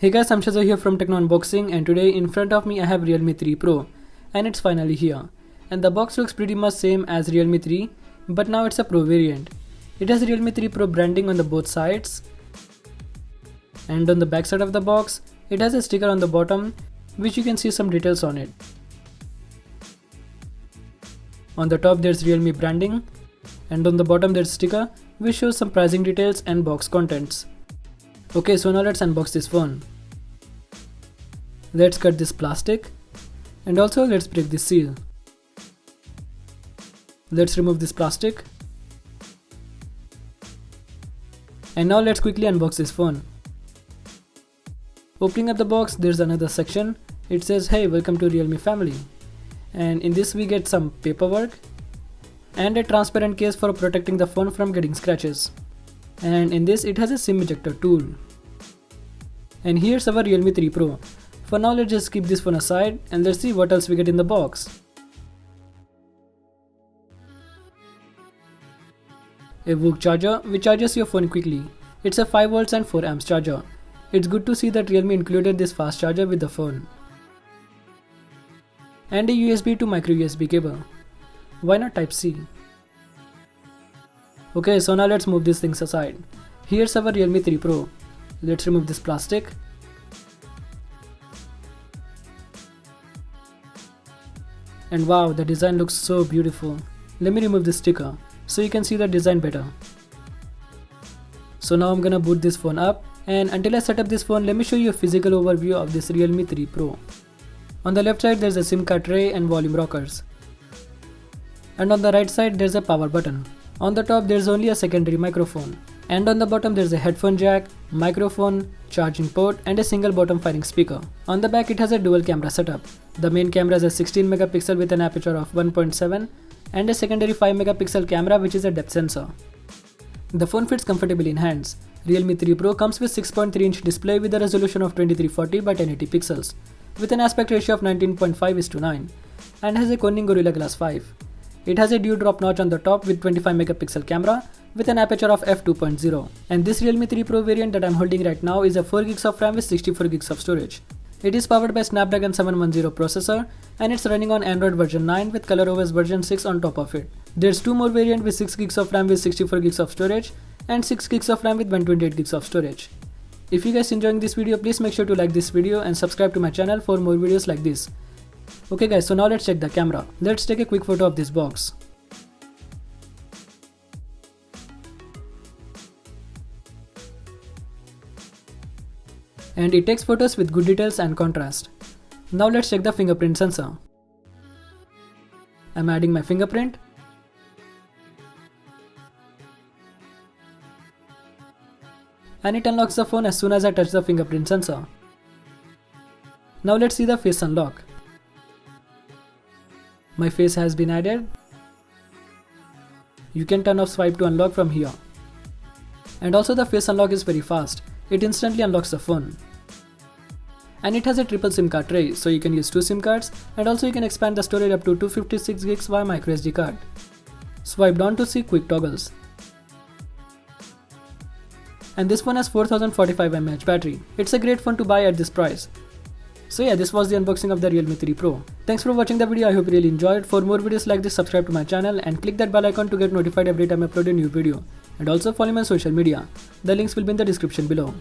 Hey guys, I'm Shaizor here from Techno Unboxing, and today in front of me I have Realme 3 Pro, and it's finally here. And the box looks pretty much same as Realme 3, but now it's a Pro variant. It has Realme 3 Pro branding on the both sides, and on the back side of the box, it has a sticker on the bottom, which you can see some details on it. On the top there's Realme branding, and on the bottom there's sticker which shows some pricing details and box contents. Okay, so now let's unbox this phone. Let's cut this plastic, and also let's break this seal. Let's remove this plastic, and now let's quickly unbox this phone. Opening up the box, there's another section. It says, "Hey, welcome to Realme family." And in this we get some paperwork and a transparent case for protecting the phone from getting scratches. And in this it has a SIM ejector tool. And here's our Realme 3 Pro. For now let's just keep this phone aside and let's see what else we get in the box. A VOOC charger which charges your phone quickly. It's a 5 volts and 4 amps charger. It's good to see that Realme included this fast charger with the phone. And a USB to micro USB cable. Why not Type C? Okay, so now let's move these things aside. Here's our Realme 3 Pro. Let's remove this plastic. And wow, the design looks so beautiful. Let me remove this sticker so you can see the design better. So now I'm gonna boot this phone up, and until I set up this phone, let me show you a physical overview of this Realme 3 Pro. On the left side there's a SIM card tray and volume rockers. And on the right side there's a power button. On the top there's only a secondary microphone. And on the bottom there's a headphone jack, microphone, charging port and a single bottom firing speaker. On the back it has a dual camera setup. The main camera is a 16 megapixel with an aperture of 1.7 and a secondary 5 megapixel camera which is a depth sensor. The phone fits comfortably in hands. Realme 3 Pro comes with 6.3-inch display with a resolution of 2340 by 1080 pixels with an aspect ratio of 19.5:9 and has a Corning Gorilla Glass 5. It has a dew-drop notch on the top with 25 megapixel camera with an aperture of f2.0. And this Realme 3 Pro variant that I'm holding right now is a 4GB of RAM with 64GB of storage. It is powered by Snapdragon 710 processor and it's running on Android version 9 with ColorOS version 6 on top of it. There's two more variants with 6GB of RAM with 64GB of storage and 6GB of RAM with 128GB of storage. If you guys enjoying this video, please make sure to like this video and subscribe to my channel for more videos like this. Okay guys, so now let's check the camera. Let's take a quick photo of this box. And it takes photos with good details and contrast. Now let's check the fingerprint sensor. I'm adding my fingerprint. And it unlocks the phone as soon as I touch the fingerprint sensor. Now let's see the face unlock. My face has been added. You can turn off swipe to unlock from here. And also the face unlock is very fast. It instantly unlocks the phone. And it has a triple SIM card tray, so you can use 2 SIM cards, and also you can expand the storage up to 256GB via microSD card. Swipe down to see quick toggles. And this one has 4045 mAh battery. It's a great phone to buy at this price. So yeah, this was the unboxing of the Realme 3 Pro. Thanks for watching the video. I hope you really enjoyed. For more videos like this, subscribe to my channel and click that bell icon to get notified every time I upload a new video. And also follow me on social media. The links will be in the description below.